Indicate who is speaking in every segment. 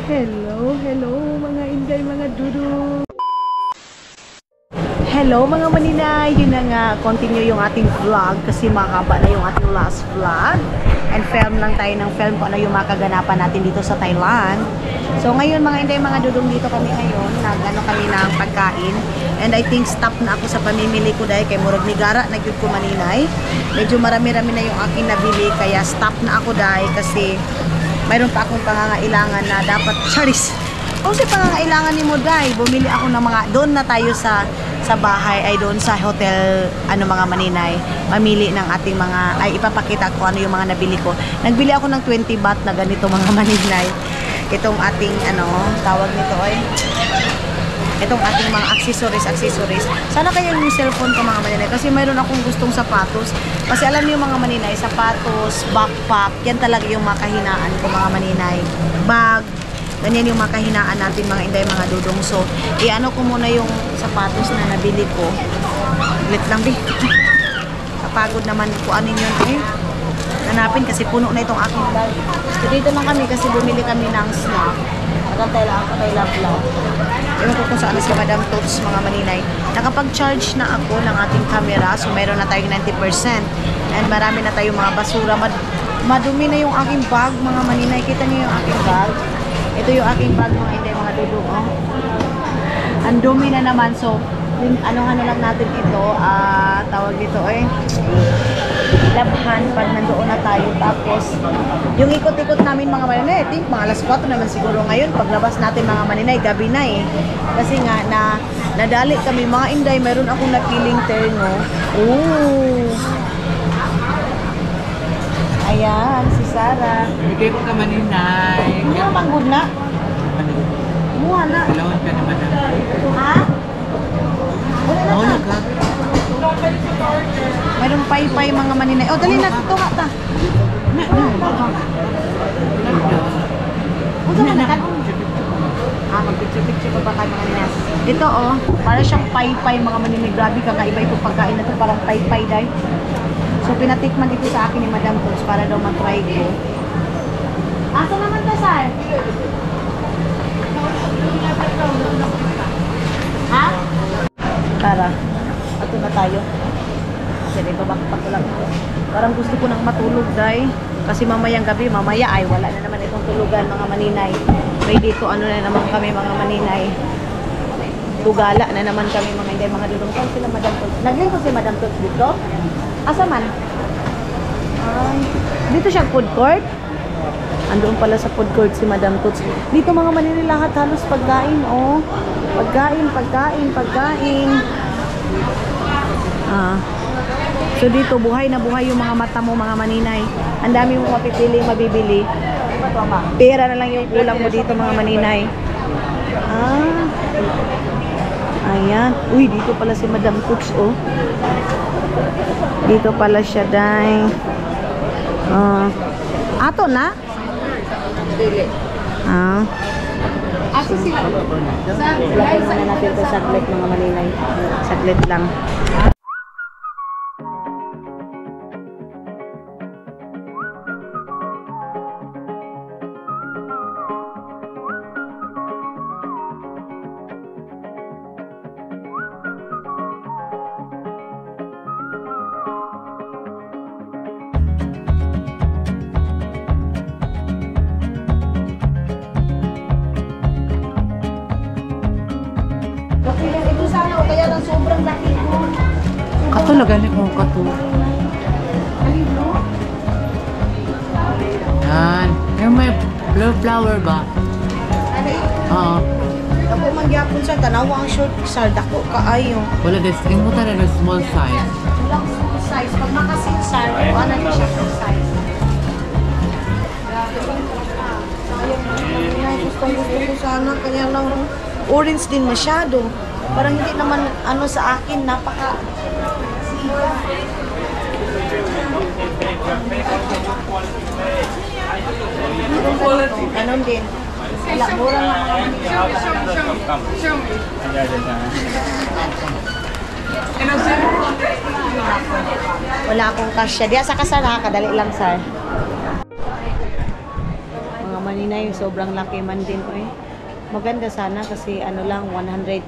Speaker 1: Hello, hello mga Inday, mga dudu. Hello mga maninay, yun na nga, continue yung ating vlog kasi mahaba na yung ating last vlog. And film lang tayo ng film kung ano yung makaganapan natin dito sa Thailand. So ngayon mga Inday, mga dudong, dito kami ngayon, nag-ano kami ng pagkain. And I think stop na ako sa pamimili ko dahil kay Murag Nigara, nagyud ko maninay. Medyo marami-rami na yung aking nabili, kaya stop na ako dahil kasi mayroon pa akong pangangailangan na dapat, charis. Kung si pangangailangan ni mo dahil, bumili ako ng mga, doon na tayo sa bahay, ay doon sa hotel, ano mga maninay, mamili ng ating mga, ay ipapakita ko ano yung mga nabili ko. Nagbili ako ng 20 baht na ganito mga maninay. Itong ating, ano, tawag nito ay, itong ating mga accessories. Sana kaya yung cellphone ko mga maninay, kasi mayroon akong gustong sapatos. Kasi alam niyo mga maninay, sapatos, backpack, yan talaga yung makahinaan ko mga maninay. Bag, ganyan yung makahinaan natin mga Inday, mga dudong. So, i-ano ko muna yung sapatos na nabili ko. Glit lang di. Kapagod naman ko anin yun eh. Hanapin kasi puno na itong aking bag. So, dito lang kami kasi bumili kami ng snack. Magantay lang ako kay Love Love. Ewan ko kung saan si Madam Tots mga maninay. Nakapag-charge na ako ng ating camera. So, meron na tayong 90%. And marami na tayong mga basura. Madumi na yung aking bag mga maninay. Kita niyo yung aking bag. Ito yung aking bag mga Inday, mga dudong. Oh. Ang dumi na naman. So, ano lang natin ito. Tawag dito eh. Labhan pag nandoon na tayo. Tapos, yung ikot-ikot namin mga maninay, I think mga alas 4 naman siguro ngayon. Paglabas natin mga maninay, gabi na eh. Kasi nga, nadali kami mga Inday. Meron akong napiling terno. Ooh! Ayan, si Sarah.
Speaker 2: Bigay ko ka maninay.
Speaker 1: Ano bang good na? Muha na.
Speaker 2: Kailangan ka naman na.
Speaker 1: Ha? Wala na
Speaker 2: Mahulog
Speaker 1: ka.
Speaker 2: ka.
Speaker 1: Mayroong pay-pay mga maninay. Oh, dali na. Ito nga ta. Unsa man na? Mag-picture-picture pa ba kayo mga maninay? Ito oh, para siyang pay-pay mga maninay. Grabe ka, iba itong pagkain na ito. Parang pay-pay dahil. So, pinatikman ito sa akin ni Madam Tots para daw matry ko. Asa naman ka, Sar? Ha? Tara. Ato na tayo. Kasi babakpak ko lang ito. Parang gusto ko nang matulog, day. Kasi mamayang gabi, mamaya ay wala na naman itong tulugan, mga maninay. May dito, ano na naman kami, mga maninay. Tugala na naman kami, mga hindi, mga dudong. Saan sila Madam Tots? Nagling ko si Madam Tots dito. Asa man? Dito siya food court. Andoon pala sa food court si Madam Tots. Dito mga maninay lahat halos pagkain, oh. Pagkain. So dito buhay na buhay yung mga mata mo mga maninay. Ang dami mong mapipili, mabibili. Pera na lang yung kulang mo dito mga maninay. Ayan. Uy, dito pala si Madam Tots, oh. Dito pala siya, day. Ato na?
Speaker 2: Dili.
Speaker 1: Ato sila. Lagay muna natin ito saglit mga maninay. Saglit lang. Ito sana o kaya ng sobrang laki ko.
Speaker 2: Kato na ganit mo kato. Yan. Yung may flower ba? Oo.
Speaker 1: Ako mangyapon sa tanawa ang short sa dako kaayo.
Speaker 2: Wala des. Yung mo talaga small size.
Speaker 1: Walang small size. Pag makasinsar, wala na siya small size. Gusto ko sana. Kanya lang orange din masyado. Parang hindi naman ano sa akin. Napaka... Ganon din. Wala, mura lang. Wala akong kasya. Diya sa kasara, kadali lang, sir. Mga maninay, sobrang laki man din oy. Maganda sana kasi ano lang 100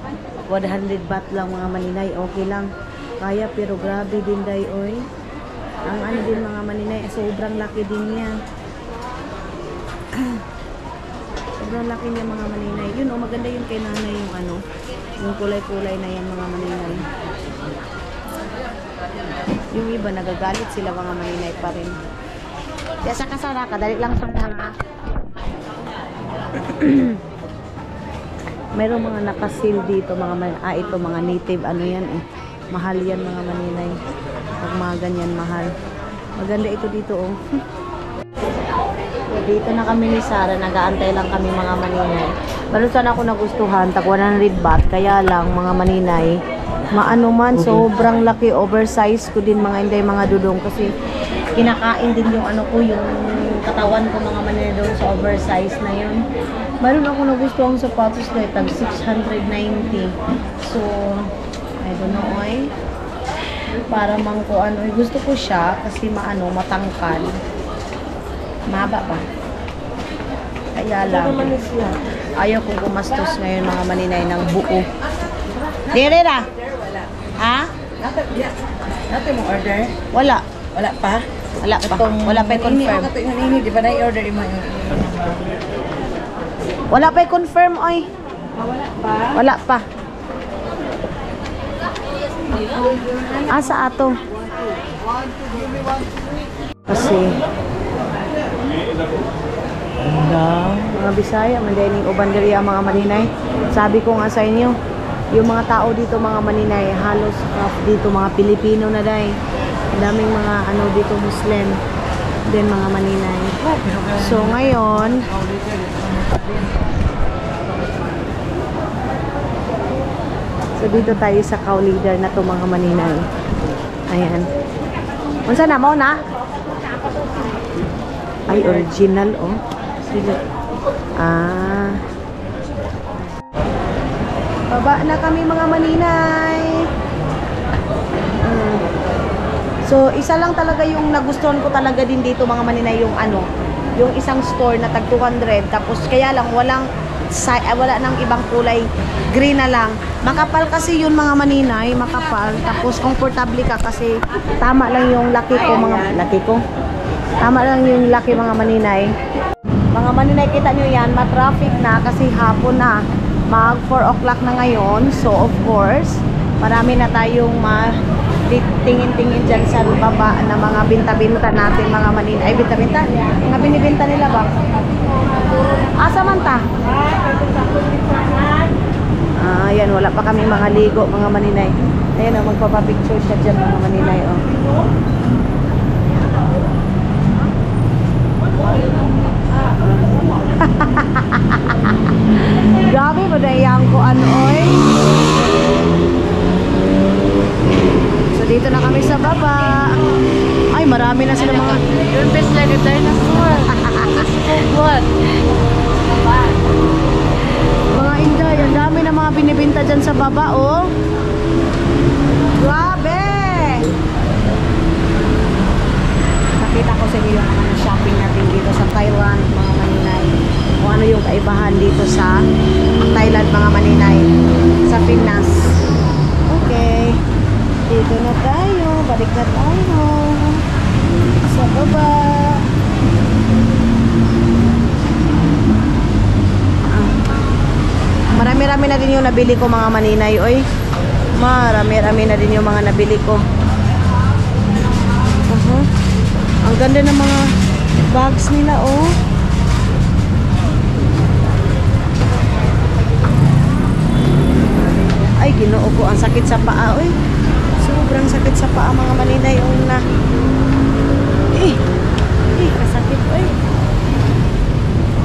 Speaker 1: baht lang mga maninay, okay lang. Kaya pero grabe din day oy. Ang ano din mga maninay, sobrang laki din niya. Sobrang laki niya mga maninay. Yun oh, maganda yun kay nanay yung ano, yung kulay-kulay na yan mga maninay. Yung iba nagagalit sila mga maninay pa rin. Kaya sa kasara ka, dali lang sa mga mayroong mga nakasil dito mga ito mga native ano yan eh. Mahal yan mga maninay. Pag mga ganyan mahal. Maganda ito dito oh. Dito na kami ni Sarah, nag-aantay lang kami mga maninay. Pero sana ako nagustuhan, tag 100 baht, kaya lang mga maninay, maano man, sobrang laki, oversize ko din mga inday, mga dudong, kasi kinakain din yung ano ko, yung katawan ko mga maninay doon sa oversize na yun. Meron ako nagustuhan sapatos na tag 690. So, I don't know ay. Para mang ko ano, gusto ko siya kasi maano, matangkal. Mahaba ba? Kaya lang. Ayaw kong gumastos ngayon mga maninay ng buo. Dire na? Ha?
Speaker 3: Natin mo order?
Speaker 1: Wala.
Speaker 3: Wala pa?
Speaker 1: Wala pa. Wala pa i-confirm.
Speaker 3: Di ba na-order mo yung...
Speaker 1: Wala pa i-confirm, oy.
Speaker 3: Wala pa?
Speaker 1: Wala pa. Sa ato. Kasi mga Bisaya, mandining ubanderia mga maninay. Sabi ko nga sa inyo, yung mga tao dito mga maninay, halos dito mga Pilipino na dahil. Ang daming mga ano dito Muslim din mga maninay. So ngayon, so dito tayo sa cow leader na to mga maninay. Ayan. Unsa na mo na? Ay, original oh. Baba na kami mga maninay. So, isa lang talaga yung nagustuhan ko talaga din dito mga maninay, yung ano, yung isang store na tag 200, tapos kaya lang wala nang ibang kulay, green na lang. Makapal kasi yun mga maninay, makapal, tapos komportable ka kasi tama lang yung laki ko. Tama lang yung laki mga maninay. Mga maninay, kita nyo yan, ma-traffic na kasi hapon na. Mag 4 o'clock na ngayon. So, of course, marami na tayong tingin-tingin dyan sa baba na mga binta-binta natin, mga maninay. Ay, binta-binta? Mga binibinta nila ba? Asa man ta? Ayan, wala pa kami mga ligo, mga maninay. Ayan, magpapapicture siya dyan, mga maninay. Grabe ba dayang ko anoy? So dito na kami sa baba. Ay, marami na sila mga
Speaker 2: Your best like a dinosaur. What?
Speaker 1: mga inday. Ang dami na mga binibinta dyan sa baba, oh. Grabe! Nakita ko sa inyo yung mga shopping natin dito sa Thailand, mga maninay. Kung ano yung kaibahan dito sa Thailand, mga maninay, sa Pinas. Okay. Dito na tayo. Balik na tayo. Sa baba. Marami-rami na din yung nabili ko mga maninay. Oy, marami-rami na din yung mga nabili ko. Ang ganda ng mga bags nila, oh. Ay, ginoo ko, ang sakit sa paa, oy. Sobrang sakit sa paa mga maninay. Kasakit, oy.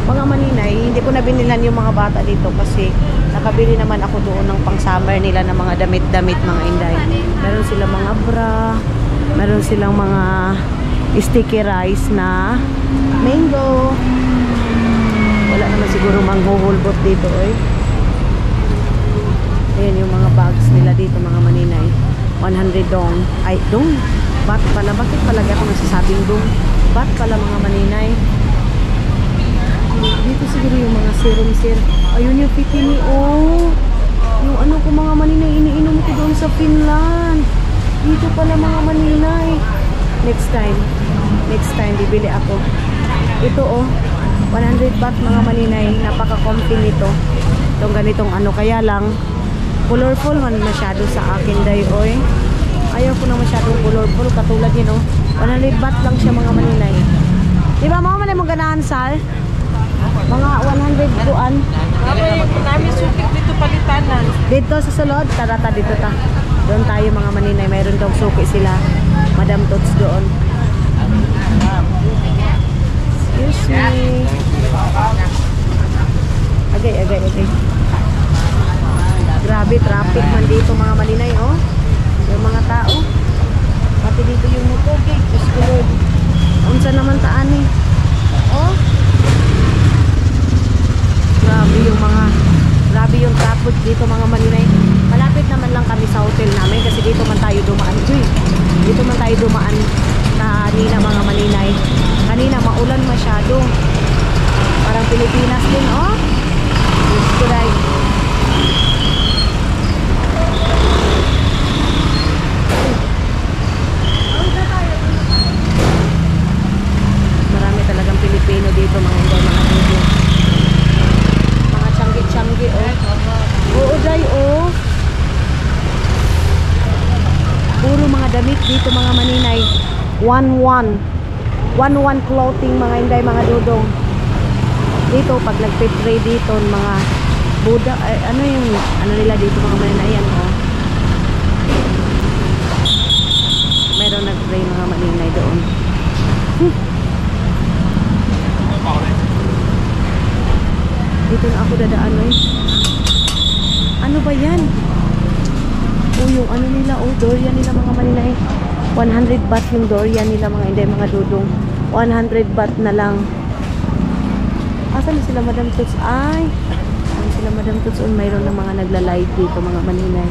Speaker 1: Mga maninay, hindi ko na binilan yung mga bata dito kasi nakabili naman ako doon ng pang-summer nila ng mga damit-damit, mga inday. Meron silang mga bra, meron silang mga sticky rice na mango. Wala naman siguro manghuhulbot dito, oy. Ayan yung mga bags nila dito, mga maninay. 100 dong. Ay, dong. Baht pala. Bakit palagi ako nagsasabing dong? Baht pala mga maninay. Dito siguro yung mga serum sir. Ayun yung pitini, oh. Yung ano ko mga maninay, iniinom ko doon sa Finland. Dito pala mga maninay. Next time, bibili ako. Ito, oh. 100 baht mga maninay. Napaka-comfy nito. Itong ganitong ano, kaya lang, colorful man masyado sa akin, day, oy. Ayaw ko na masyadong colorful. Katulad yun, oh. 100 baht lang siya mga maninay. Diba mga manay mong ganahan, Sal? Mga 100 buwan.
Speaker 2: Namin sutik dito palitanan.
Speaker 1: Dito sa sulod, tarata dito ta. Doon tayo mga maninay. Mayroon daw suki sila. Madam Tots doon. Excuse me. Agay. Grabe, traffic man dito mga maninay, oh. Yung mga tao. Pati dito yung motor, okay. Diyos ko Lord. Unsa naman taan eh. Oh. Grabe yung traffic dito mga maninay. Malapit naman lang kami sa hotel namin kasi dito man tayo dumaan. Dito man tayo dumaan kanina mga maninay. Kanina maulan masyado. Parang Pilipinas din, oh. Let's go right. Marami talagang Pilipino dito mga dito. Mga tiyanggi-tiyanggi, oh. Oo, day, oh. Puro mga damit dito mga maninay. 1-1 clothing mga inday, mga dudong. Dito pag nagpe-pray dito mga Buddha, ano yung ano nila dito mga maninay, yan, oh. Meron nag-pray mga maninay doon. Dito na ako dadaan, eh. Ano ba yan? Oh, yung ano nila, oh, durian nila mga maninay. 100 baht yung durian nila mga inday, mga dudong. 100 baht na lang. Asan na sila Madam Tots? Ay, asan sila Madam Tots? Mayroon na mga nagla-live dito mga maninay.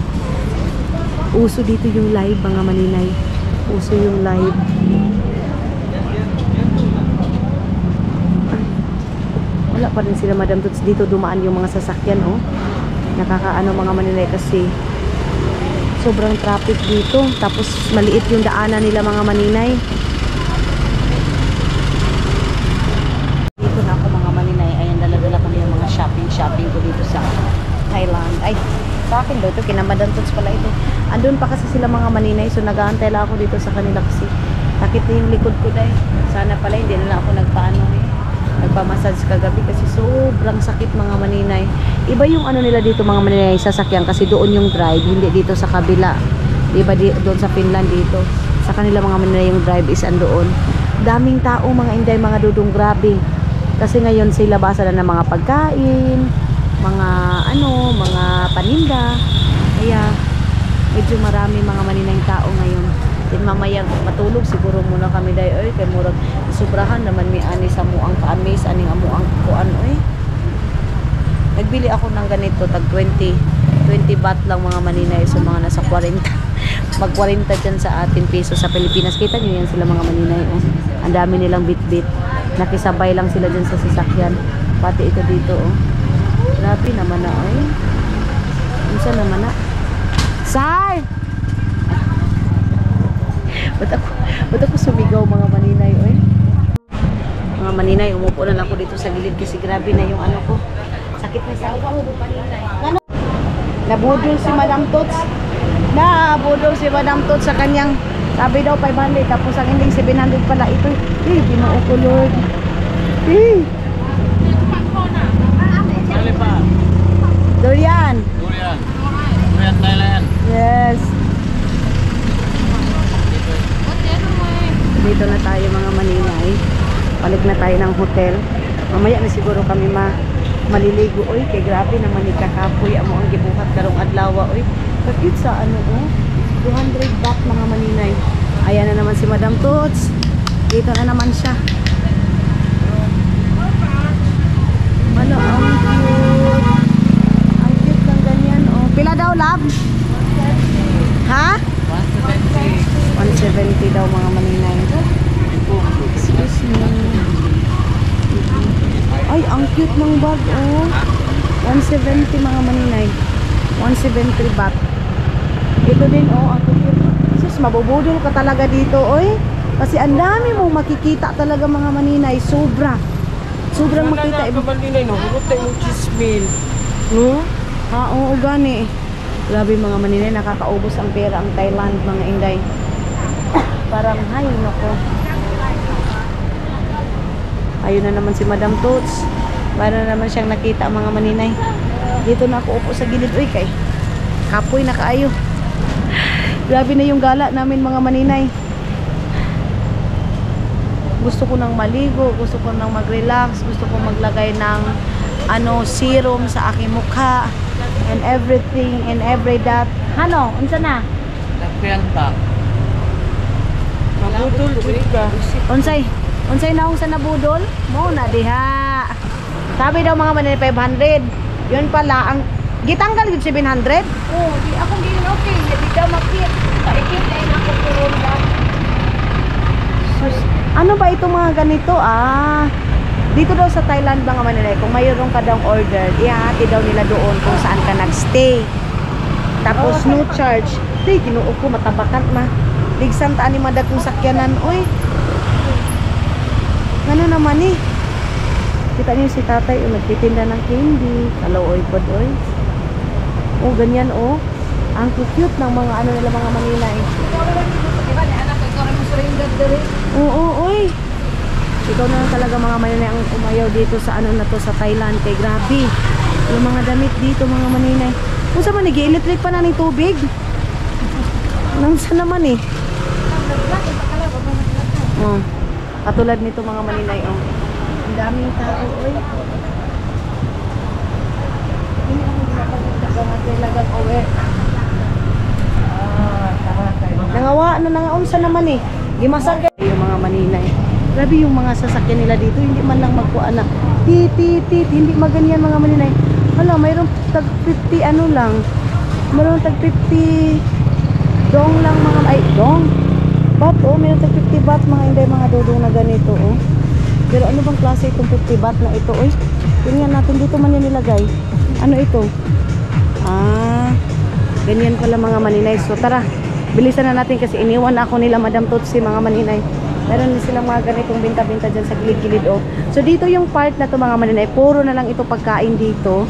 Speaker 1: Uso dito yung live mga maninay. Uso yung live. Ay, wala pa rin sila Madam Tots. Dito dumaan yung mga sasakyan, oh. Nakakaano mga maninay kasi sobrang traffic dito. Tapos maliit yung daanan nila mga maninay. Dito na ako mga maninay. Ayan, dala-dala kami yung mga shopping ko dito sa Thailand. Ay, sa akin daw ito. Kinamadam Tots pala ito. Andun pa kasi sila mga maninay. So nag-aantay lang ako dito sa kanila kasi sakit na yung likod ko dahil. Sana pala hindi na lang ako nagpaano eh. Nagpamassage kagabi kasi sobrang sakit mga maninay. Iba yung ano nila dito mga maninay, sasakyan kasi doon yung drive, hindi dito sa kabila. Iba doon sa Finland dito. Sa kanila mga maninay yung drive is andoon. Daming tao mga inday, mga dudong, grabe. Kasi ngayon sila basa na ng mga pagkain, mga ano, mga paninda. Kaya medyo marami mga maninay tao ngayon. Then mamaya matulog siguro muna kami day oy kay murag sobrahan naman mi ani sa muang kaamis aning amuang kuan oy. Nagbili ako ng ganito tag 20 baht lang mga maninay, so mga nasa 40. Mag 40 dyan sa atin peso sa Pilipinas. Kita niyo yan sila mga maninay, oh. Ang dami nilang bit-bit. Nakisabay lang sila dyan sa sasakyan. Pati ito dito, oh. Grabe naman na oy. Unsa naman na? Sir! Ba't ako sumigaw mga maninay, oy? Mga maninay, umupo na lang ako dito sa gilid kasi grabe na yung ano ko. Sakit na sa uwang mo maninay. Ano? Nabudol si Madam Tots. Nabudol si Madam Tots sa kanyang, sabi daw 500, tapos ang ending 700 pala. Ito, ginoo ko Lord. Durian. Durian Thailand. Yes. Dito na tayo mga maninay. Balik na tayo ng hotel. Mamaya na siguro kami maliligo. Oy, kay grabe naman ikakapoy. Amo ang gibuhat karong adlaw. Oy, bakit sa ano, oh? 200 baht mga maninay. Ayan na naman si Madam Tots. Dito na naman siya. Ano, ang cute. Ang cute ng ganyan, oh. Pila daw, love? Ha? 170 daw mga maninay. Excuse me. Ay, ang cute ng bag, oh. 170 mga maninay. 170 baht. Ito din, oh, ang cute. Sus, mabubudol ka talaga dito, oy. Kasi ang dami mong makikita talaga mga maninay. Sobra. Sobrang makita.
Speaker 2: Maninay, no? Huwag tayo yung chismil. No?
Speaker 1: Oo, gani. Grabe mga maninay, nakakaubos ang pera ang Thailand, mga inday. Parang, hay, nako. Ayun na naman si Madam Toots. Para na naman siyang nakita mga maninay. Dito na ako upo sa gilid. Uy, kay kapoy na kaayo. Grabe na yung gala namin mga maninay. Gusto ko nang maligo, gusto ko nang mag-relax, gusto ko maglagay ng serum sa aking mukha and everything and every that. Ano? Unsa na?
Speaker 2: Nagpiyan pa. Mabudol, jud ka.
Speaker 1: Unsay na sa nabudol? Mo na diha. Sabi daw mga maninay 500. Yun pala ang gitanggal gid 700.
Speaker 3: Oh, di ako gini okay. Di ka makit. Kaikit ay ako kurunda.
Speaker 1: Sus, ano ba ito mga ganito dito daw sa Thailand mga maninay, kung mayroon ka daw order, ihati daw nila doon kung saan ka nagstay. Tapos no charge. Di, ginuo ko, matabakan ma. Ligsan taan ni madag kong sakyanan. Uy, ano naman eh. Kita niyo si tatay, nagtitinda ng candy. Kaloy pod, oy. Oh, ganyan, oh. Ang cute ng mga nila mga maninay. Oo, oy. Ikaw na lang talaga mga maninay ang umayaw dito sa na to sa Thailand. Kay grabe. Yung mga damit dito mga maninay. Kung saan man, nag-electric pa na ng tubig. Nang saan naman eh. Oh. Katulad nito mga maninay, oh. Ang daming tao, oy. Hindi ako napagkita nga talagang uwi. Nangawa na nangaunsa naman eh. Gimasag yung mga maninay. Grabe yung mga sasakyan nila dito, hindi man lang magkuha na tit, hindi maganyan mga maninay. Hala, mayroong tag 50 lang. Mayroong tag 50 dong lang mga, ay dong. Baht, oh, mayroong tag 50 baht mga inday, mga dudong na ganito, oh. Pero ano bang klase itong 50 baht na ito, oy? Tingnan natin, dito man yan nilagay. Ano ito? Ganyan pala mga maninay. So tara, bilisan na natin kasi iniwan ako nila Madam Totsi mga maninay. Meron din silang mga ganitong binta-binta dyan sa gilid-gilid, oh. So dito yung part na to mga maninay, puro na lang ito pagkain dito.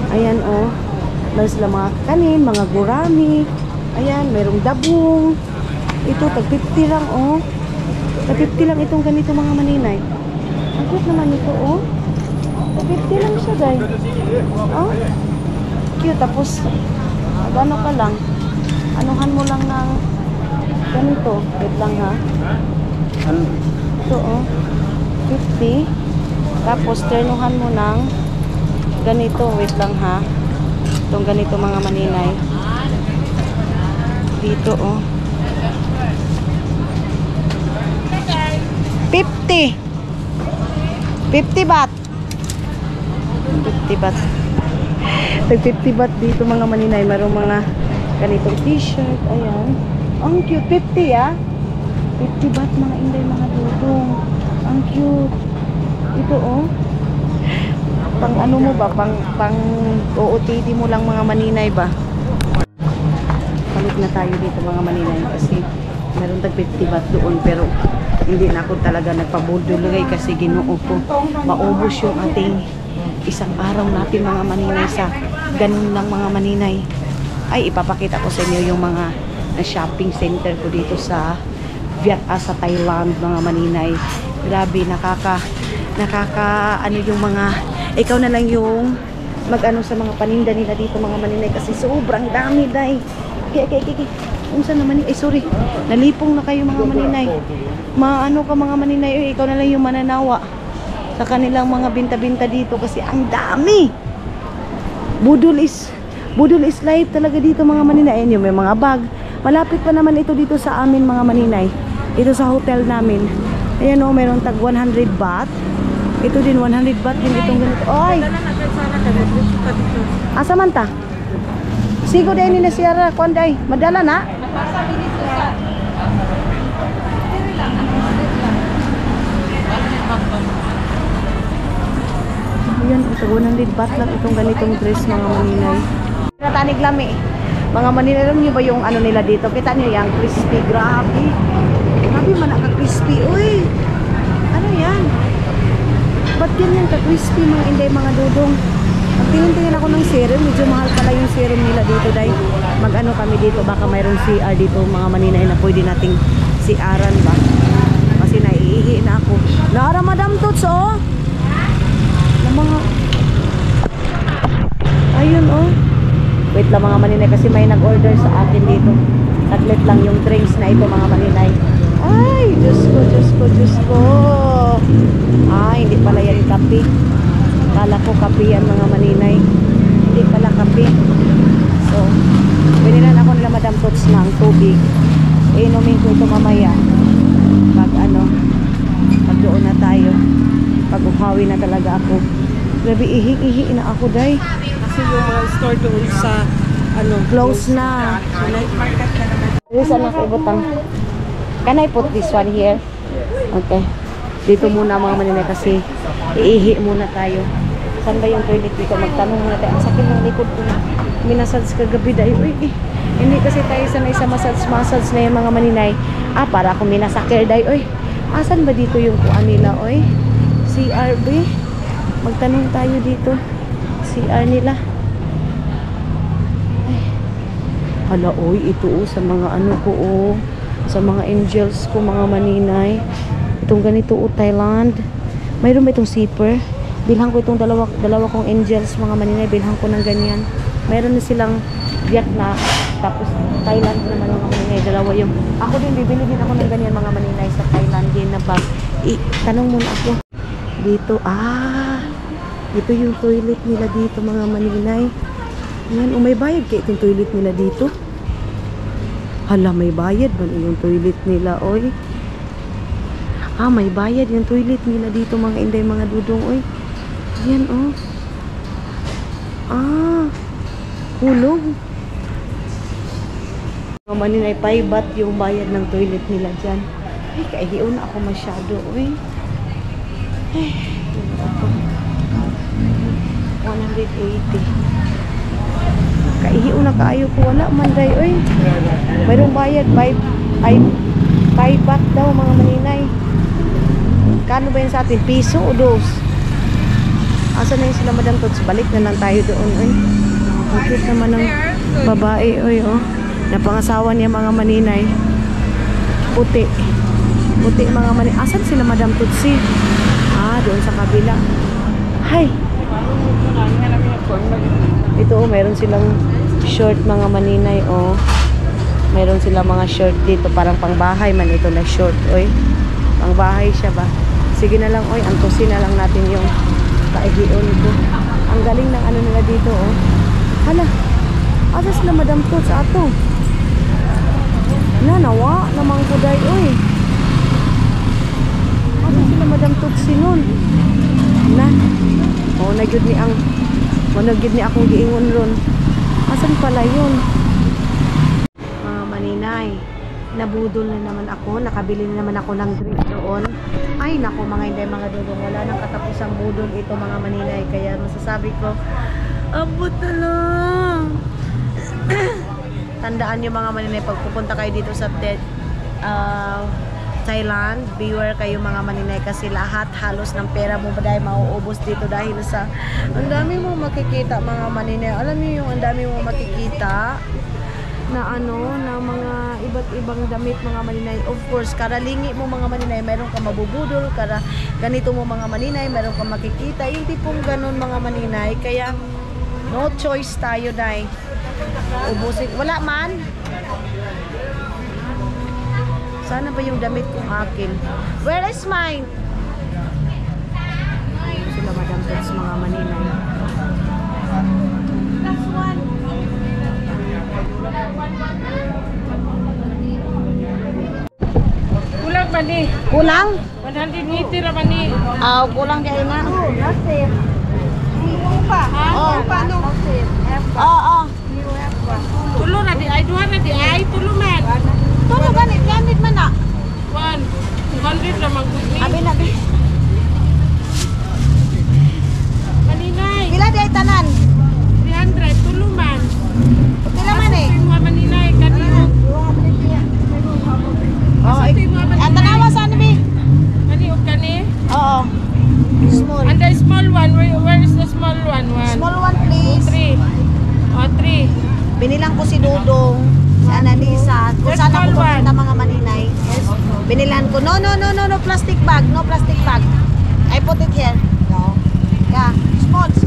Speaker 1: Ayan, oh. Meron sila mga kanin, mga gurami. Ayan, merong dabong. Ito, tag 50 lang, oh. Tag 50 lang itong ganito mga maninay. Ang cute naman ito, oh. Tag 50 lang siya, guys. Oh. Cute, tapos ano ka lang. Anuhan mo lang ng ganito. Wait lang, ha. Ito, oh. 50. Tapos, ternuhan mo ng ganito. Wait lang, ha. Itong ganito mga maninay. Dito, oh. 50. 50 baht. 50 baht. Tag 50 baht dito mga maninay. Mayroong mga ganitong t-shirt. Ayan. Ang cute. 50, ah. 50 baht mga inday, mga dudong. Ang cute. Ito, oh. Pang ano mo ba? Pang OOTD mo lang mga maninay ba? Palit na tayo dito mga maninay kasi meron tag 50 baht doon, pero hindi na ako talaga nagpabudulay kasi Ginoo ko. Maubos yung ating isang araw natin mga maninay sa ganun lang mga maninay. Ay, ipapakita ko sa inyo yung mga shopping center ko dito sa sa Thailand mga maninay. Grabe, nakaka ano yung mga, ikaw na lang yung mag-ano sa mga paninda nila dito mga maninay kasi sobrang dami, day. Kaya unsa naman ay sorry, nalipong na kayo mga maninay. Maano ka mga maninay, ikaw na lang yung mananawa sa kanilang mga binta-binta dito kasi ang dami. Budol is life talaga dito mga maninay. Ayan yung may mga bag. Malapit pa naman ito dito sa amin mga maninay. Ito sa hotel namin. Ayan, oh, meron tag 100 baht. Ito din 100 baht din itong ganito. Oy! Asa man ta? Sigo day ni na siya konday. Madala na? Yan, ito 100 baht lang itong ganitong dress mga maninay. Natanig lami. Mga maninay, alam niyo ba yung ano nila dito? Kita niyo yung crispy, grabe. Grabe man ka-crispy. Uy, ano yan? Ba't ganyan ka-crispy mga inday mga dudong? Tingin-tingin ako ng serum. Medyo mahal pala yung serum nila dito dahil mag-ano kami dito. Baka mayroong CR dito mga maninay na pwede nating CR-an ba? Kasi naiihi na ako. Nara Madam Toots oh! Na mga... Ayun oh. Wait lang mga maninay kasi may nag-order sa akin dito. Saglit lang yung drinks na ito mga maninay. Ay, Diyos ko, Diyos ko, Diyos ko. Ay, hindi pala yan kape. Kala ko kape yan mga maninay. Hindi pala kape. So, binilan ako nila Madam Toots ng tubig. Inumin ko ito mamaya. Pag ano, pag doon na tayo. Pag uhawi na talaga ako. Grabe, ihi na ako, day.
Speaker 2: Kasi yung mga store doon sa ano,
Speaker 1: Close na. This anak ibutang. Can I put this one here? Okay. Dito muna mga maninay kasi iihi muna tayo. Saan ba yung toilet dito? Magtanong muna tayo. Ang sakit ng likod ko na. Minasage kagabi dahil. Uy, hindi kasi tayo sanay sa massage na yung mga maninay. Para ako minasakir dahil. Uy, asan ba dito yung kuan nila? Uy, CRB. Magtanong tayo dito. CR nila. Ay. Hala, oy, ito sa mga ano ko sa mga angels ko, mga maninay. Itong ganito Thailand. Mayroon ba itong zipper? Bilhan ko itong dalawa kong angels, mga maninay. Bilhan ko ng ganyan. Mayroon na silang Vietnam. Tapos Thailand naman mga maninay. Dalawa yung... Ako din, bibili din ako ng ganyan mga maninay sa Thailand din na bag. Tanong muna ako. Dito, ito yung toilet nila dito mga maninay. Yan, may bayad kaya itong toilet nila dito. Hala, may bayad ba yung toilet nila, oy? May bayad yung toilet nila dito mga inday, mga dudong, oy. Yan, oh. Hulog. Mga maninay, 5 baht yung bayad ng toilet nila dyan. Ay, kaihiyon na ako masyado, oy. Ay, ako. 180. Kaihiyo na kaayo ko, wala man day, oy. Mayroong bayad 5 baht daw mga maninay. Kano ba yun sa atin? Piso o dos? Asa na yun sila Madam Toots? Balik na lang tayo doon, oy. Bakit naman ng babae, oy, oh. Napangasawa niya mga maninay. Puti mga maninay. Asan sila Madam Toots? Doon sa kabila. Hay. Ito mayroon silang short mga maninay mayroon silang mga short dito parang pangbahay man ito na short oy. Pangbahay siya ba? Sige na lang oy, antusin na lang natin yung kaihiyon nito. Ang galing ng ano nila dito Hala. Asa sila Madam Toots ato? Nawa namang kuday oy. Asa sila Madam Toots nun? Nagyud ni ang managid ni akong giingon ron. Asan pala yun? Mga maninay, nabudol na naman ako. Nakabili na naman ako ng drink doon. Ay nako mga hindi, mga dudong. Wala nang katapusang budol ito mga maninay. Kaya masasabi ko, abot na lang. Tandaan nyo mga maninay, pag pupunta kayo dito sa Thailand, beware kayo mga maninay kasi lahat halos ng pera mo dahil mauubos dito dahil sa ang dami mo makikita mga maninay. Alam niyo yung ang dami mo makikita na na mga iba't ibang damit mga maninay. Of course, karalingi mo mga maninay, mayroon ka mabubudol, ganito mo mga maninay, mayroon ka makikita. Yung tipong ganun mga maninay. Kaya no choice tayo dahil ubusin. Wala man. Sana ba yung damit kong akin? Where is mine? Sila Madam Toots mga maninay. Last one.
Speaker 2: Kulang ba ni?
Speaker 1: Kulang?
Speaker 2: 180 ra ba ni?
Speaker 1: Kulang kaya nga.
Speaker 3: Nasib. Paano?
Speaker 1: Oo.
Speaker 2: Tulo na di ay, duha na di ay, tulo man.
Speaker 1: Tulo ganit man na.
Speaker 2: 100 ra man gud ni.
Speaker 1: Abi.
Speaker 2: Mani
Speaker 1: Pila di ay tanan?
Speaker 2: 300, tuluman.
Speaker 1: Pila man eh?
Speaker 2: Ito yung mga maninay, kaniog.
Speaker 1: Oo. Ang tanawa saan ni?
Speaker 2: Kaniog kani.
Speaker 1: Oo. Small.
Speaker 2: And the small one, where is the small one?
Speaker 1: Small one please.
Speaker 2: 3. Oh, 3.
Speaker 1: Binilang ko si Dudong, si Annalisa, kung
Speaker 2: Yes,
Speaker 1: saan ako
Speaker 2: small one.
Speaker 1: pupunta mga maninay. Binilan ko, no, plastic bag, no plastic bag. I put it here. No. Yeah, small.
Speaker 2: No.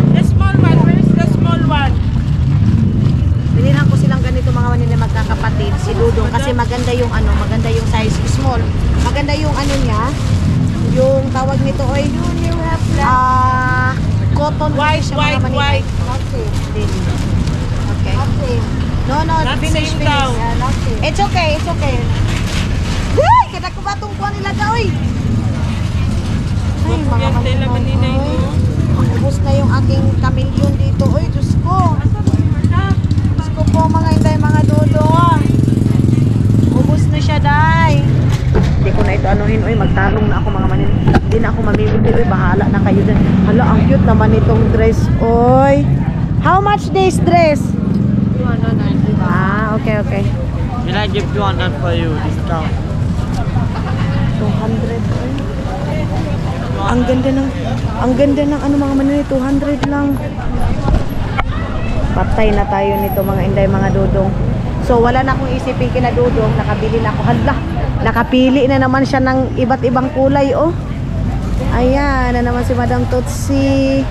Speaker 2: The small one, where is the small one?
Speaker 1: Binilan ko silang ganito mga maninay magkakapatid, si Dudong, kasi maganda yung maganda yung size, small. Maganda yung niya, yung tawag nito, oy, cotton.
Speaker 2: White,
Speaker 1: siya, mga maninay.
Speaker 2: white.
Speaker 1: Okay. No,
Speaker 2: Not
Speaker 1: finish.
Speaker 2: same daw.
Speaker 1: It's okay. Uy, kada ko ba itong kuha nila ka, uy? Ay, mga
Speaker 2: Yan, tela maninay
Speaker 1: oy.
Speaker 2: mo.
Speaker 1: Ubus na yung aking kamilyon dito. Uy, Diyos ko. Diyos ko po, mga inday, mga dodo. Ubus na siya, day. Hindi ko na ito anuhin. Uy, magtarong na ako, mga manin. Hindi na ako mamimili. Uy, bahala na kayo dyan. Hala, ang cute naman itong dress. Uy. How much this dress?
Speaker 2: 290.
Speaker 1: Ah, okay.
Speaker 4: Can I give 200 for you discount?
Speaker 1: 200. Ang ganda ng mga manini, 200 lang. Patay na tayo nito mga inday, mga dudong. So wala na akong isipin kina Dudong, nakabili na ako. Hala, nakapili na naman siya ng iba't ibang kulay, oh. Ayan, na naman si Madam Totsi.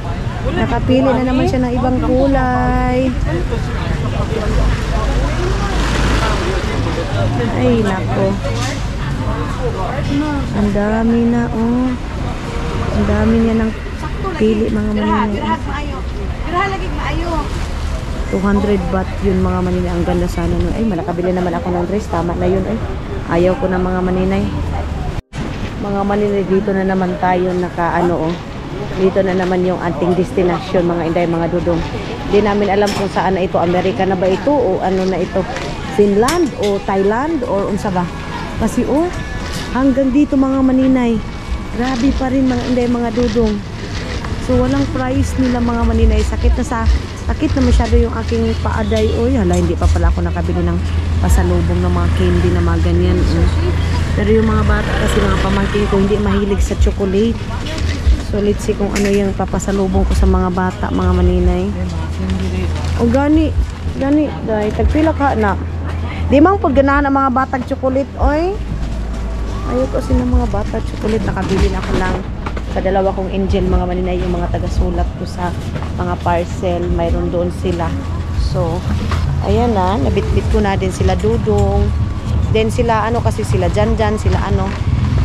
Speaker 1: Nakapili na naman siya ng ibang kulay. Ay, nako. Ang dami na, oh. Ang dami niya ng pili, mga manini. 200 baht yun, mga maninay. Ang ganda sana nun. Ay, malakabili naman ako ng dress. Tama na yun, ay. Ayaw ko na, mga maninay. Mga maninay, dito na naman tayo oh. Dito na naman yung ating destination, mga inday, mga dudong. Hindi namin alam kung saan na ito. Amerika na ba ito? O ano na ito? Finland? O Thailand? O unsa ba? Kasi hanggang dito, mga maninay. Grabe pa rin, mga inday, mga dudong. So walang price nila, mga maninay. Sakit na masyado yung aking paaday. Oy, hala, hindi pa pala ako nakabili ng pasalubong ng mga candy na mga ganyan. Pero yung mga bata kasi, mga pamangkin ko, hindi mahilig sa chocolate. So let's see kung ano yung papasalubong ko sa mga bata, mga maninay. O gani, dahil tagpila ka na. Di mang pagganahan ang mga batang chocolate, oy. Ayaw kasi ng mga bata chocolate. Nakabili na ako lang sa dalawa kong angel, mga maninay, yung mga taga-sulat ko sa mga parcel. Mayroon doon sila. So, ayan na, nabitbit ko na din sila Dudong. Then sila kasi sila Jan, sila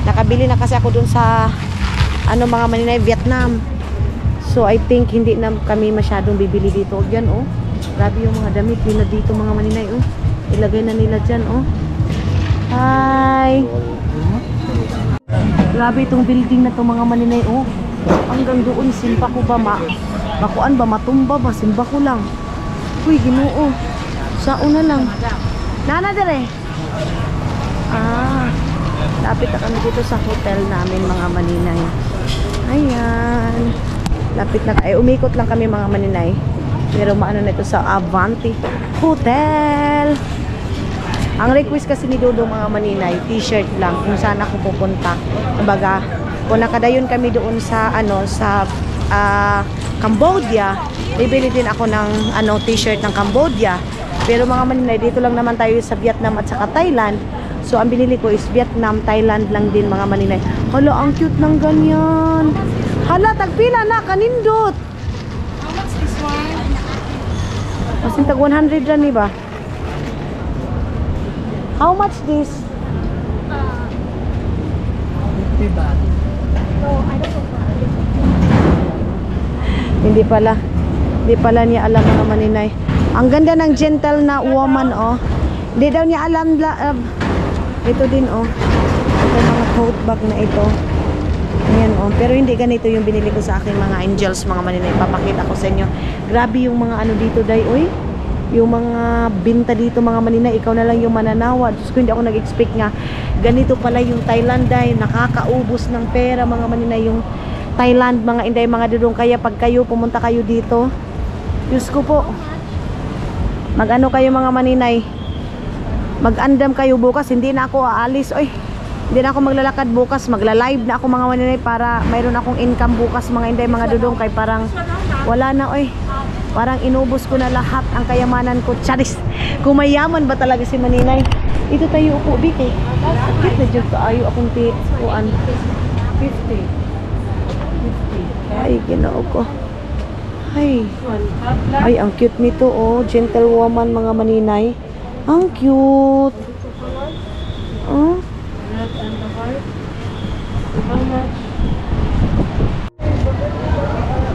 Speaker 1: nakabili na kasi ako doon sa mga maninay, Vietnam. So I think hindi na kami masyadong bibili dito. Yan, oh. Grabe yung mga damit nila dito, mga maninay, oh. Ilagay na nila dyan, oh. Hi. Grabe itong building na to, mga maninay, oh. Hanggang doon, simba ko ba makuan ba, matumba ba, simba ko lang. Uy, Ginoo. Sa una lang. Nana dire. Lapit na kami dito sa hotel namin, mga maninay. Ayan. Lapit na, umikot lang kami, mga maninay. Pero maano na ito sa Avanti Hotel. Ang request kasi ni Dodo, mga maninay, t-shirt lang kung saan ako pupunta. Kumbaga, kung nakadayon kami doon sa Cambodia, bibili din ako ng t-shirt ng Cambodia. Pero mga maninay, dito lang naman tayo sa Vietnam at saka Thailand. So ang binili ko is Vietnam, Thailand lang din, mga maninay. Hala, ang cute ng ganyan. Hala, tagpila na, kanindot.
Speaker 2: How much this one?
Speaker 1: Masin tag 100 ran ba? How much this?
Speaker 4: 50 baht.
Speaker 1: Hindi pala niya alam, mga maninay. Ang ganda ng gentle na woman, oh. Hindi daw niya alam. Ito din, oh. Ito mga tote bag na ito. Ayan, oh. Pero hindi ganito yung binili ko sa aking mga angels, mga maninay. Papakita ko sa inyo. Grabe yung mga dito, day, oy. Yung mga binta dito, mga maninay. Ikaw na lang yung mananawa. Diyos ko, hindi ako nag-expect nga. Ganito pala yung Thailand, day. Nakakaubos ng pera, mga maninay. Yung Thailand, mga inday, mga dudong. Kaya pag kayo pumunta kayo dito, Diyos ko po, mag-ano kayo mga maninay, mag-andam kayo bukas. Hindi na ako aalis, oy. Hindi na ako maglalakad bukas, magla-live na ako mga maninay para mayroon akong income bukas mga inday, mga dudong. Kay parang wala na, oy. Parang inubos ko na lahat ang kayamanan ko. Charis, kumayaman ba talaga si maninay? Ito tayo upo, Bike. Bakit na dyan kaayo akong kuan? 50. Ay, ginoo ko. Ay, ang cute nito, oh. Gentlewoman, mga maninay. Ang cute. Oh.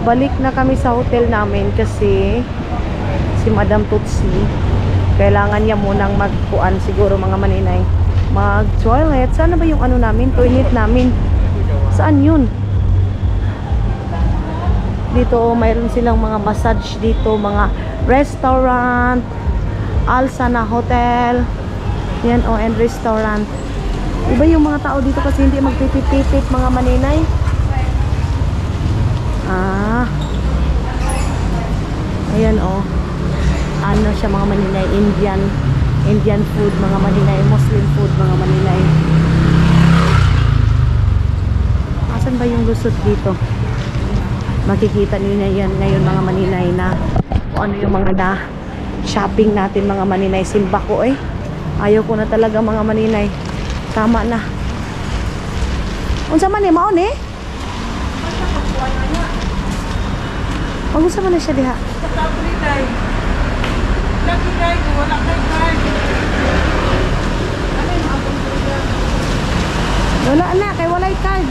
Speaker 1: Balik na kami sa hotel namin kasi si Madam Tutsi, kailangan niya munang magkuan siguro mga maninay. Mag-toilet. Sana ba yung ano namin? Toilet namin. Saan yun? Dito, mayroon silang mga massage dito, mga restaurant, Alsana Hotel. Yan, oh, and restaurant. Iba yung mga tao dito kasi hindi magpipit-pipit mga maninay. Ah. Ayan, oh. Ano siya mga maninay? Indian food mga maninay. Muslim food mga maninay. Asan ba yung lusot dito? Makikita niyo yan ngayon mga maninay na kung ano yung mga na shopping natin mga maninay. Simba ko eh. Ayaw ko na talaga mga maninay. Tama na. Unsa man eh, maon eh? Mag-unsa man na siya diha? Wala na, kay walay card.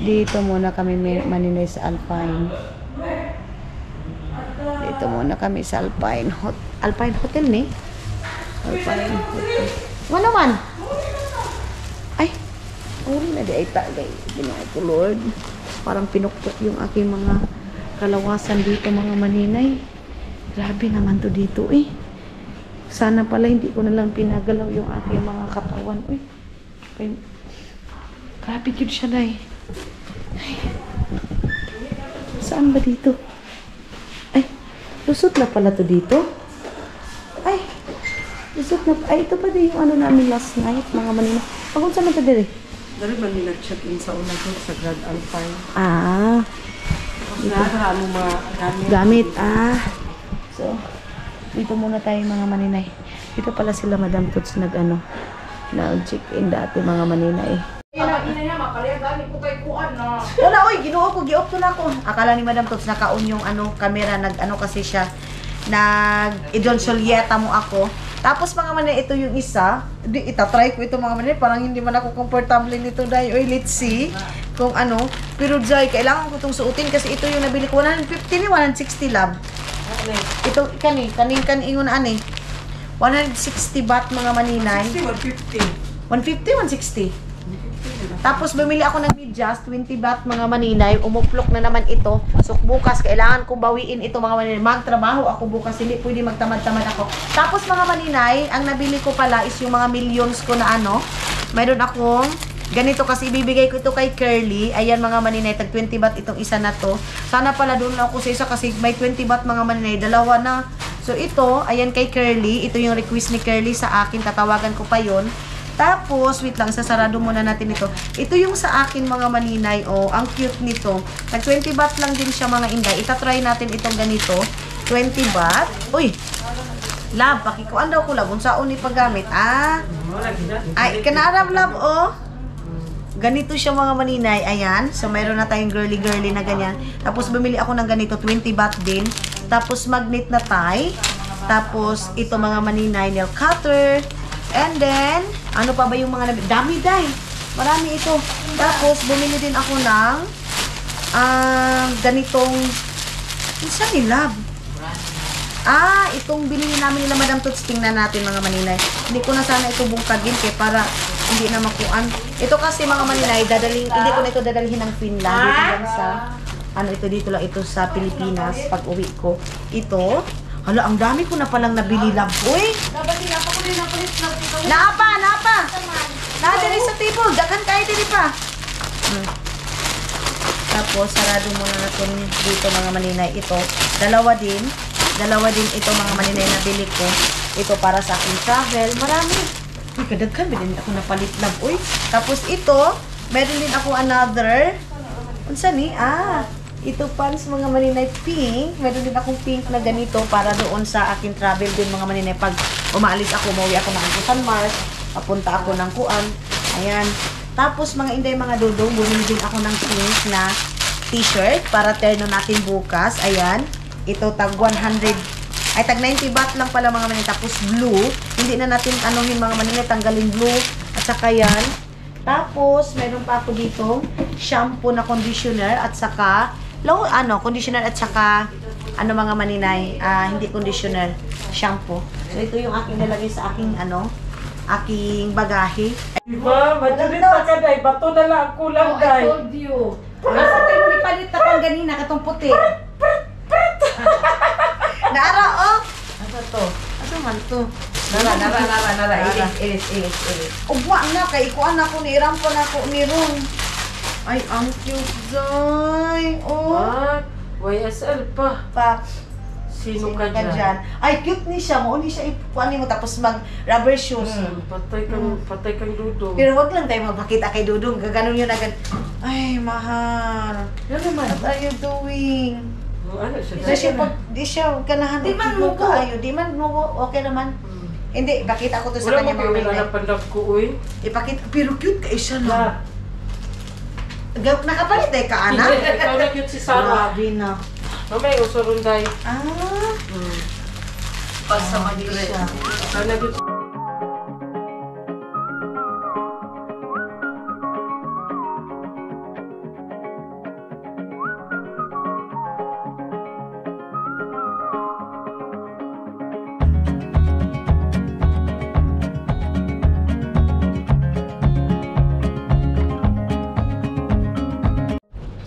Speaker 1: Dito muna kami maninay sa Alpine. Dito muna kami sa Alpine Hotel ni. Alpine Hotel. Ano man? Ay, uri na di ay tagay. Ginoo ko, Lord. Parang pinukpok yung aking mga kalawasan dito mga maninay. Grabe naman to dito eh. Sana pala hindi ko na lang pinagalaw yung aking mga katawan. Uy. Grabe yun siya na eh. Ay. Saan ba dito? Ay, lusot na pala to dito. Ay, lusot na. Ay, ito pa din yung ano namin last night, mga maninay. Pagkun saan na ito din eh?
Speaker 4: Dari ba nila check-in sa una ko sa Grand Alpine?
Speaker 1: Ah.
Speaker 4: Ano mga
Speaker 1: Gamit. Ah. So, dito muna tayo mga maninay. Dito pala sila Madam Tuts nag-check-in dati mga maninay. Wala, oy, ginoo ko, gi-off na ako. Akala ni Madam Tuts naka-on yung camera, kasi siya, nag-idol Solieta mo ako. Tapos mga manay, ito yung isa. Itatry ko ito mga manay, parang hindi man ako comfortable nito dahil. Oy, let's see kung ano. Pero Jai, kailangan ko itong suotin kasi ito yung nabili ko. 150 ni 160 lab. Ito, kaning-ingon 160 baht mga maninay. 150, 160. Tapos bumili ako ng medyas, 20 baht mga maninay. Umuplok na naman ito. So bukas, kailangan kong bawiin ito mga maninay. Magtrabaho ako bukas, hindi pwede magtamad-tamad ako. Tapos mga maninay, ang nabili ko pala is yung mga millions ko na mayroon akong ganito kasi ibibigay ko ito kay Curly. Ayan mga maninay, tag 20 baht itong isa na to. Sana pala doon lang ako sa isa kasi may 20 baht mga maninay. Dalawa na. So ito, ayan kay Curly. Ito yung request ni Curly sa akin. Tatawagan ko pa yon. Tapos, wait lang, sasarado muna natin ito. Ito yung sa akin mga maninay. Oh, ang cute nito. Tag 20 baht lang din siya mga inday. Itatry natin itong ganito. 20 baht. Uy! Lab, pakikuan daw ko lab. Unsaon ni paggamit? Ay, kanarap lab, oh. Ganito siya mga maninay. Ayan. So, mayroon na tayong girly-girly na ganyan. Tapos, bumili ako ng ganito. 20 baht din. Tapos, magnet na tie. Tapos, ito mga maninay. Nail cutter. And then, ano pa ba yung mga dami dahil. Marami ito. Tapos, bumili din ako ng ganitong isa ni Lab. Itong binili namin nila Madam Tuts. Tingnan natin mga maninay. Hindi ko na sana ito bungkagin para hindi na makuan. Ito kasi mga maninay, hindi ko na ito dadalhin ng Finland. Dito lang sa, dito lang ito sa Pilipinas pag uwi ko. Ito, hala, ang dami ko na palang nabili Lab. Uy! Naapa! Nadiri sa table. Dagan kayo diri pa. Tapos, sarado muna natin dito mga maninay. Ito, dalawa din ito mga maninay na bili ko. Ito para sa aking travel. Marami. Uy, kadaghan. Meron din ako napalit lang. Uy, tapos ito, meron din ako another. Unsa ni? Ito pants mga maninay pink. Meron din akong pink na ganito para doon sa aking travel din mga maninay. Pag umaalis ako, mauwi ako ng San Mars, papunta ako ng Kuan. Ayan. Tapos mga inday mga dudong, bumili din ako ng pink na t-shirt para terno natin bukas. Ayan. Ito tag 100, ay tag 90 baht lang pala mga maninay. Tapos blue. Hindi na natin anuhin mga maninay, tanggalin blue. At saka yan. Tapos, meron pa ako dito shampoo na conditioner at saka conditioner at saka mga maninay, hindi conditioner, shampoo. So ito yung aking nilagay sa aking aking bagahe.
Speaker 4: Diba? Majulit pa ka, day. Bato na lang ang kulang, day.
Speaker 3: I told you.
Speaker 1: Asa tayo mo ipalit na kang ganina katong puti. Naara Asa to? Asa man to?
Speaker 3: Nara. Ilis.
Speaker 1: Ugwa na kay ikuan ako ni Iram pa na ako ni Ron. Ay, ang cute, Zay.
Speaker 4: What? YSL pa.
Speaker 1: Pa.
Speaker 4: Sino ka dyan?
Speaker 1: Ay, cute ni siya. Mauni siya ikuan mo tapos mag rubber shoes.
Speaker 4: Patay kang dudong.
Speaker 1: Pero wag lang tayo magpakita kay Dudong. Gaganon yun agad. Ay, mahal.
Speaker 4: Yan naman.
Speaker 1: What are you doing?
Speaker 4: Ano siya?
Speaker 1: Di siya kanahan.
Speaker 3: Di man mo ko.
Speaker 1: Di man mo ko. Okay naman. Hindi, ipakita ko to sa
Speaker 4: Wala
Speaker 1: kanya
Speaker 4: mo kayo
Speaker 1: mamaya.
Speaker 4: nalapandag ko, uy.
Speaker 1: Ipakita. Pero cute ka siya na. Nakapalit tayo ka, anak?
Speaker 4: Ikaw na cute si Sarah.
Speaker 1: Grabe na.
Speaker 4: Mamay, usurong, day.
Speaker 3: Pasa
Speaker 1: Grabe siya.
Speaker 4: Ikaw na cute.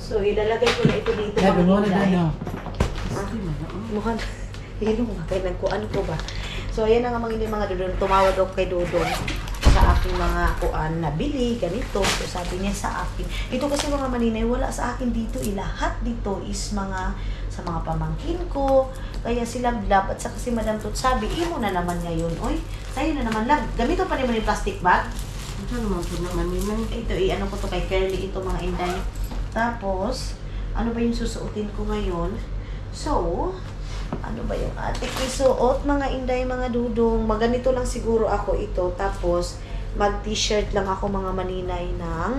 Speaker 1: So, ilalagay ko na ito dito. Mukhang, hilong ba? Kaya nagkuan ko ba? So, ayan na nga mga Dudong. Tumawag ako kay Dudong sa aking mga kuan na bili, ganito. So, sabi niya sa akin. Ito kasi mga maninay, wala sa akin dito. Lahat dito is sa mga pamangkin ko. Kaya sila love. At saka si Madam Tut sabi, imo na naman ngayon. Oy, sa'yo na naman love. Gamito pa naman yung plastic bag.
Speaker 4: Ito naman po naman ninay.
Speaker 1: Ito, ano ko to kay Curly, ito mga inday. Tapos, ano ba yung susuotin ko ngayon? So, ano ba yung ating isuot? Mga inday, mga dudong. Maganito lang siguro ako ito. Tapos, mag-t-shirt lang ako mga maninay ng...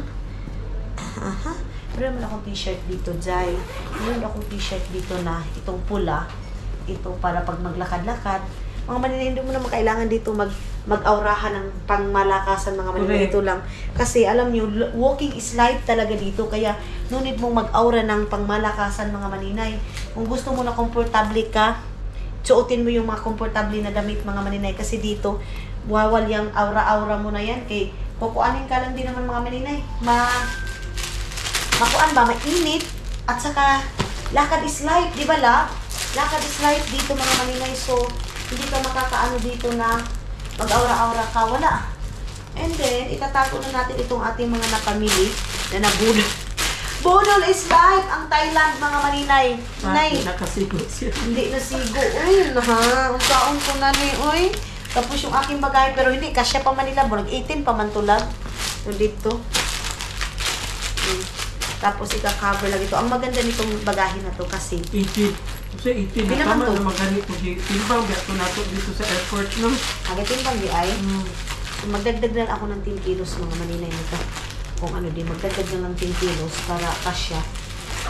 Speaker 1: Meron naman akong t-shirt dito, Jai. Meron akong t-shirt dito na itong pula. Ito para pag maglakad-lakad. Mga maninay, hindi mo naman kailangan dito mag-aurahan ng pangmalakasan mga maninay. Ito lang. Kasi alam nyo, walking is life talaga dito. Kaya, no need mong mag-aura ng pangmalakasan mga maninay. Kung gusto mo na komportable ka, suotin mo yung mga komportable na damit mga maninay. Kasi dito, wawal yung aura-aura mo na yan. Kay, kukuanin ka lang din naman mga maninay. Makuan ba? Mainit. At saka, lakad is life. Di ba la? Lakad is life dito mga maninay. So, hindi ka makakaano dito na mag-aura-aura ka. Wala. And then, itatago na natin itong ating mga napamili na nabudol. Budol is life ang Thailand, mga maninay. Nay,
Speaker 4: Nakasigo siya.
Speaker 1: hindi nasigo. Uy, ang kaon ko na ni. Uy, tapos yung aking bagay, pero hindi, kasya pa man nila. Nag-18 pa man tulad. So, dito. Tapos, ika-cover lang ito. Ang maganda nitong bagahe na to kasi
Speaker 4: 18. Kasi 18 na
Speaker 1: Pinaman
Speaker 4: tama
Speaker 1: to.
Speaker 4: na maghanip mo si Timbang. Biyato na to dito sa airport, no?
Speaker 1: agatin bang di ay. So, magdagdag na ako ng 10 kilos mga maninay nito. Kung ano din, magdagdag na ng 10 kilos para kasya.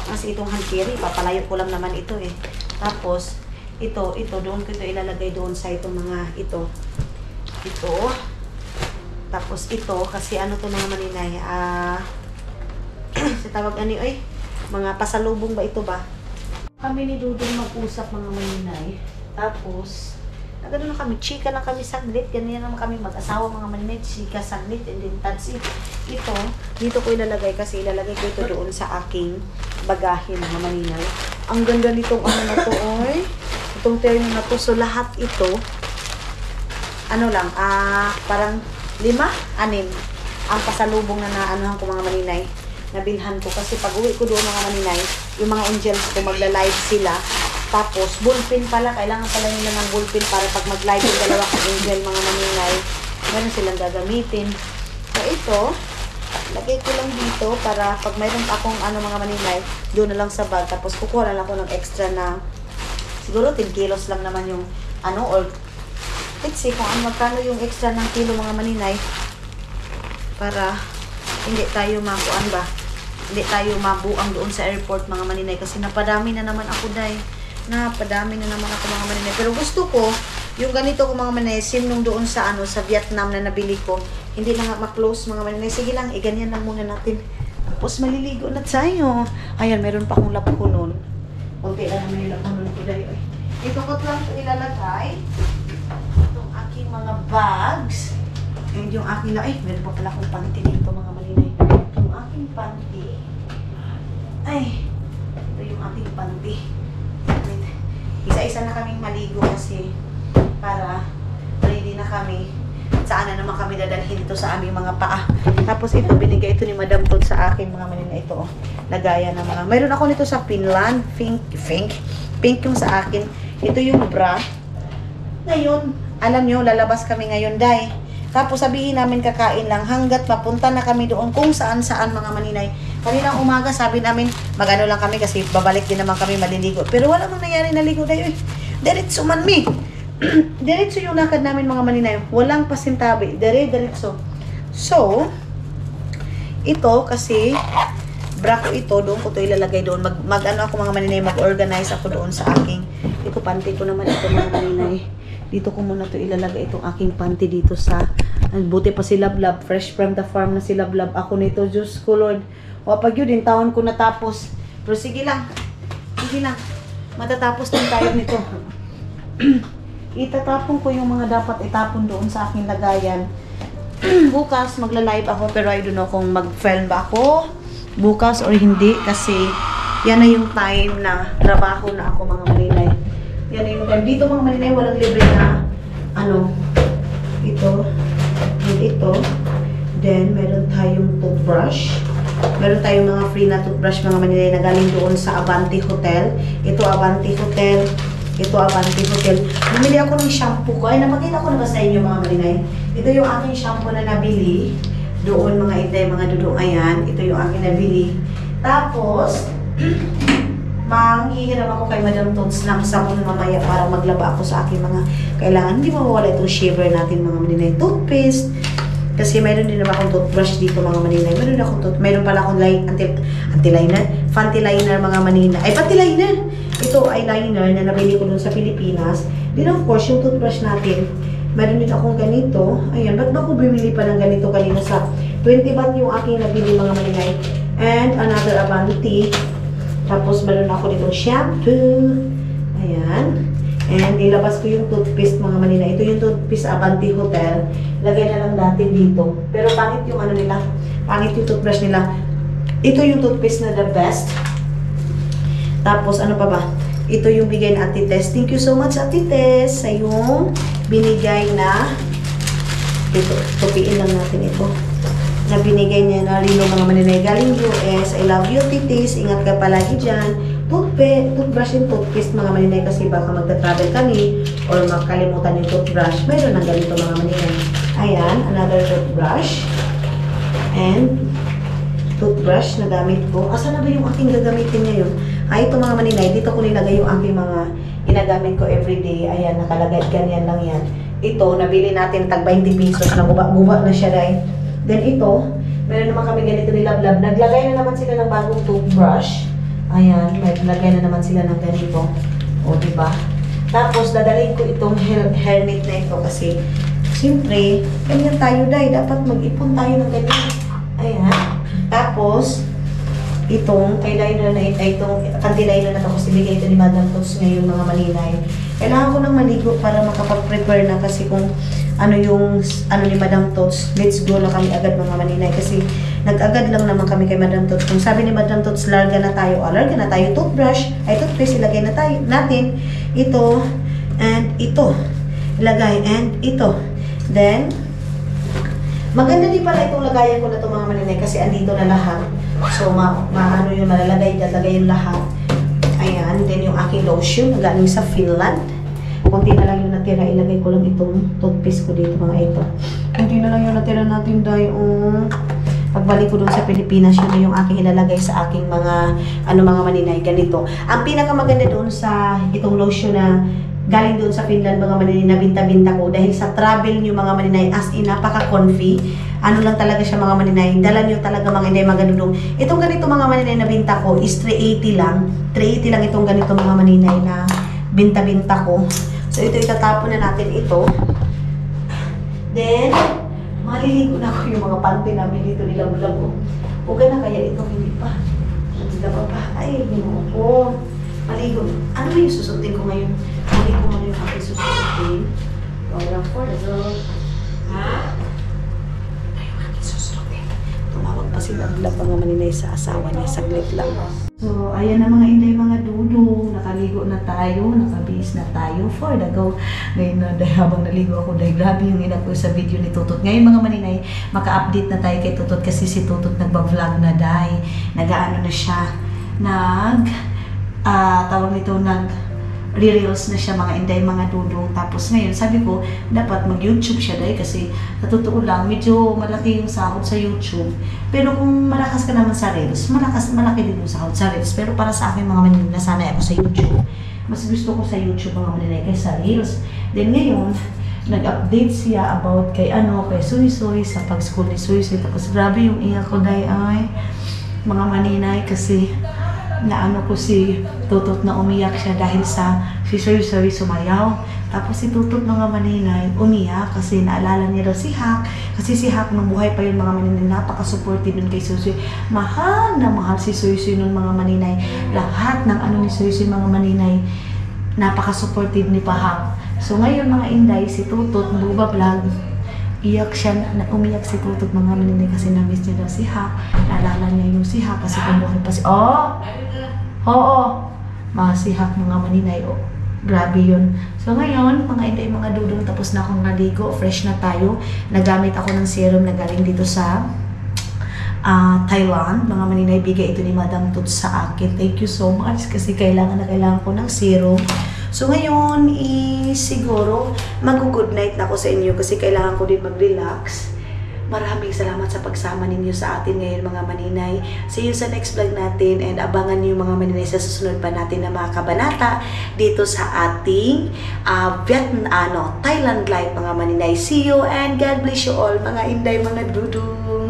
Speaker 1: Kasi itong hantiri, papalayo ko lang naman ito eh. Tapos, ito, doon ko ito ilalagay doon sa itong mga ito. Ito. Tapos ito, kasi ano to mga maninay, sa tawag ani, mga pasalubong ba ito ba? Kami ni Dudong mag-usap mga maninay. Tapos, nagano na kami, chika lang kami saglit. Ganyan naman kami mag-asawa mga maninay, chika saglit. And then, that's it. Ito, dito ko ilalagay kasi ilalagay ko ito doon sa aking bagahe mga maninay. Ang ganda nitong ano na to, itong terno na to. So, lahat ito, ano lang, parang 5, 6 ang pasalubong na naanohan ko mga maninay. nabilhan ko. Kasi pag uwi ko doon mga maninay, yung mga angels ko magla-live sila. Tapos, bullpen pala. Kailangan pala nila ng bullpen para pag mag-live yung dalawa kong angel mga maninay. Meron silang gagamitin. So, ito, lagay ko lang dito para pag mayroon akong mga maninay, doon na lang sa bag. Tapos, kukuha lang ako ng extra na, siguro 10 kilos lang naman yung, or, let's see kung magkano yung extra ng kilo mga maninay. Para, hindi tayo hindi tayo mabuang doon sa airport mga maninay. Kasi napadami na naman ako napadami na naman ako mga maninay. Pero gusto ko, yung ganito ko mga maninay, sim nung doon sa sa Vietnam na nabili ko, hindi na nga ma-close mga maninay. Sige lang, iganyan lang muna natin. Tapos maliligo na tayo. Ayan, meron pa akong lapunon. Kunti lang naman yung lapunon ko dahil. Ito ko lang ito ilalagay. Itong aking mga bags. And yung aking meron pa pala akong panty dito mga maninay. Yung aking panty. Ito yung aking panty. Isa-isa na kaming maligo kasi para ready na kami. Saan na naman kami dadalhin ito sa aming mga paa. Tapos ito, binigay ito ni Madam Todd sa akin mga maninay. Ito, lagayan ng mga. Mayroon ako nito sa Finland. Pink yung sa akin. Ito yung bra. Ngayon, alam nyo, lalabas kami ngayon, day. Tapos sabihin namin kakain lang hanggat mapunta na kami doon kung saan-saan mga maninay. Kaninang umaga sabi namin magano lang kami kasi babalik din naman kami maliligo. Pero wala mang nangyari na ligo tayo. Diretso man mi. Diretso yung lakad namin mga maninay. Walang pasintabi. Diretso. So, ito kasi bra ko ito, doon ko ito ilalagay doon. Mag-ano ako mga maninay, mag-organize ako doon sa aking. Ito panty ko naman ito mga maninay. Dito ko muna ito ilalagay itong aking panty dito sa, buti pa si Lablab, fresh from the farm na si Lablab. Ako nito, Diyos ko Lord. Wapag yun din, taon ko natapos. Pero sige lang, matatapos din tayo nito. Itatapon ko yung mga dapat itapon doon sa aking lagayan. Bukas magla-live ako, pero I don't know kung mag-film ba ako bukas or hindi. Kasi yan na yung time na trabaho na ako mga maninay. Yan na yung time. Dito mga maninay, walang libre na ito and ito. Then meron tayong toothbrush. Meron tayong mga free na toothbrush mga maninay na galing doon sa Avanti Hotel. Ito Avanti Hotel. Bumili ako ng shampoo ko. Ay, napakita ko na ba sa inyo mga maninay? Ito yung aking shampoo na nabili. Doon mga inday, mga dudong, ayan. Ito yung aking nabili. Tapos, manghihiram ako kay Madam Tots ng sabon mamaya para maglaba ako sa aking mga kailangan. Hindi mawawala itong shaver natin mga maninay. Toothpaste. Kasi mayroon din naman akong toothbrush dito mga maninay. Mayroon pala akong anti-liner. Fanti liner mga maninay. Ay, pati liner! Ito ay liner na nabili ko dun sa Pilipinas. Then of course, yung toothbrush natin. Mayroon din akong ganito. Ayan, ba't ba ko bumili pa ng ganito kanina sa 20 baht yung aking nabili mga maninay. And another Avanti. Tapos mayroon ako ditong shampoo. Ayan. And ilabas ko yung toothpaste mga maninay. Ito yung toothpaste Avanti Hotel. Lagay na lang natin dito. Pero pangit yung nila. Pangit yung toothbrush nila. Ito yung toothpaste na the best. Tapos ano pa ba? Ito yung bigay na Ate Tess. Thank you so much Ate Tess sa yung binigay na ito. Tupiin lang natin ito. Na binigay niya na rin mga maninay galing US. I love you Ate Tess. Ingat ka palagi dyan. Toothbrush and toothpaste mga maninay kasi baka magta-travel kami or makalimutan yung toothbrush. Mayroon ng ganito mga maninay. Ayan, another toothbrush. And toothbrush na gamit ko. Asa na ba yung aking gagamitin ngayon? Ay, ito mga maninay, dito ko nilagay yung aking mga ginagamit ko everyday. Ayan, nakalagay, ganyan lang yan. Ito, nabili natin tag 20 pesos. Naguba na siya dahil. Then ito, meron naman kami ganito ni Lablab. Naglagay na naman sila ng bagong toothbrush. Ayan, naglagay na naman sila ng ganito. O, diba? Tapos, dadalhin ko itong hairnet na ito kasi, siyempre, ganyan tayo dahil. Dapat mag-ipon tayo ng ganyan. Ayan. Tapos, itong eyeliner na itong anti-liner na tapos ibigay ito ni Madam Tots ngayon mga maninay. Kailangan ko nang maligo para makapag-prepare na kasi kung ni Madam Tots, let's go na kami agad mga maninay kasi nag-agad lang naman kami kay Madam Tots. Kung sabi ni Madam Tots, larga na tayo toothbrush, ay toothpaste, ilagay na tayo natin ito and ito. Ilagay and ito. Then, maganda din pala itong lagayan ko na ito mga maninay kasi andito na lahat. So, ano yun, malalagay yung lahat. Ayan, then yung aking lotion na galing sa Finland. Kunti na lang yung natira, ilagay ko lang itong toothpaste ko dito mga ito. Kunti na lang yung natira natin dahil pagbalik ko doon sa Pilipinas, yun na yung aking ilalagay sa aking mga mga maninay, ganito. Ang pinakamaganda doon sa itong lotion na galing doon sa Finland mga maninay na binta-binta ko dahil sa travel nyo mga maninay, as in napaka-comfy. Ano lang talaga siya mga maninay, dala nyo talaga mga inday magandudong. Itong ganito mga maninay na binta ko is 380 lang. 380 lang itong ganito mga maninay na binta-binta ko. So ito, itatapon na natin ito. Then, maliligo na ko yung mga panty namin dito nilago-lago. Huwag na kaya ito, hindi pa. Hindi pa pa. Ay, hindi ko. Maligo. Ano yung susutin ko ngayon? Maligo mo na yung aking susutin. Wala for the girl. Ha? Ay, yung aking susutin. Tumawag pa sila mga maninay sa asawa niya. Saglit lang. So, ayan na mga inday, mga dudong. Nakaligo na tayo. Nakabihis na tayo for the go. Ngayon na, habang naligo ako, dahil grabe yung ina ko sa video ni Tutot. Ngayon mga maninay, maka-update na tayo kay Tutot kasi si Tutot nagba-vlog na dahil. Nag-ano na siya. Tawag nito, nag-reels na siya mga inday, mga dudong. Tapos ngayon, sabi ko, dapat mag-YouTube siya dahil kasi sa totoo lang, medyo malaki yung sahod sa YouTube. Pero kung malakas ka naman sa reels, malaki din yung sahod sa reels. Pero para sa akin mga maninay, nasanay ako sa YouTube. Mas gusto ko sa YouTube mga maninay kaysa reels. Then ngayon, nag-update siya about kay Suy Suy sa pag-school ni Suy Suy. Tapos grabe yung iyak ko dahil ay mga maninay kasi naano ko si Tutot na umiyak siya dahil sa si Suy Suy sumayaw. Tapos si Tutot mga maninay umiyak kasi naalala niya daw si Hak. Kasi si Hak nung buhay pa yun mga maninay, napaka-supportive nun kay Suy Suy. Mahal na mahal si Suy Suy nun mga maninay. Lahat ng ni Suy Suy mga maninay, napaka-supportive ni Hak. So ngayon mga inday, si Tutot buba-vlog, iyak siya, umiyak si Tutot mga maninay kasi na-miss niya daw si Hak. Naalala niya yung si Hak kasi kung buhay pa si... mga si Hak mga maninay. Grabe yun. So ngayon, mga inday, mga dudong, tapos na akong naligo. Fresh na tayo. Nagamit ako ng serum na galing dito sa Thailand. Mga maninay, bigay ito ni Madam Tut sa akin. Thank you so much kasi kailangan ko ng serum. So ngayon, siguro mag-good night na ako sa inyo kasi kailangan ko din mag-relax. Maraming salamat sa pagsama ninyo sa atin ngayon mga maninay. See you sa next vlog natin and abangan niyo mga maninay sa susunod pa natin na mga kabanata dito sa ating Thailand life mga maninay. See you and God bless you all mga inday, mga dudong.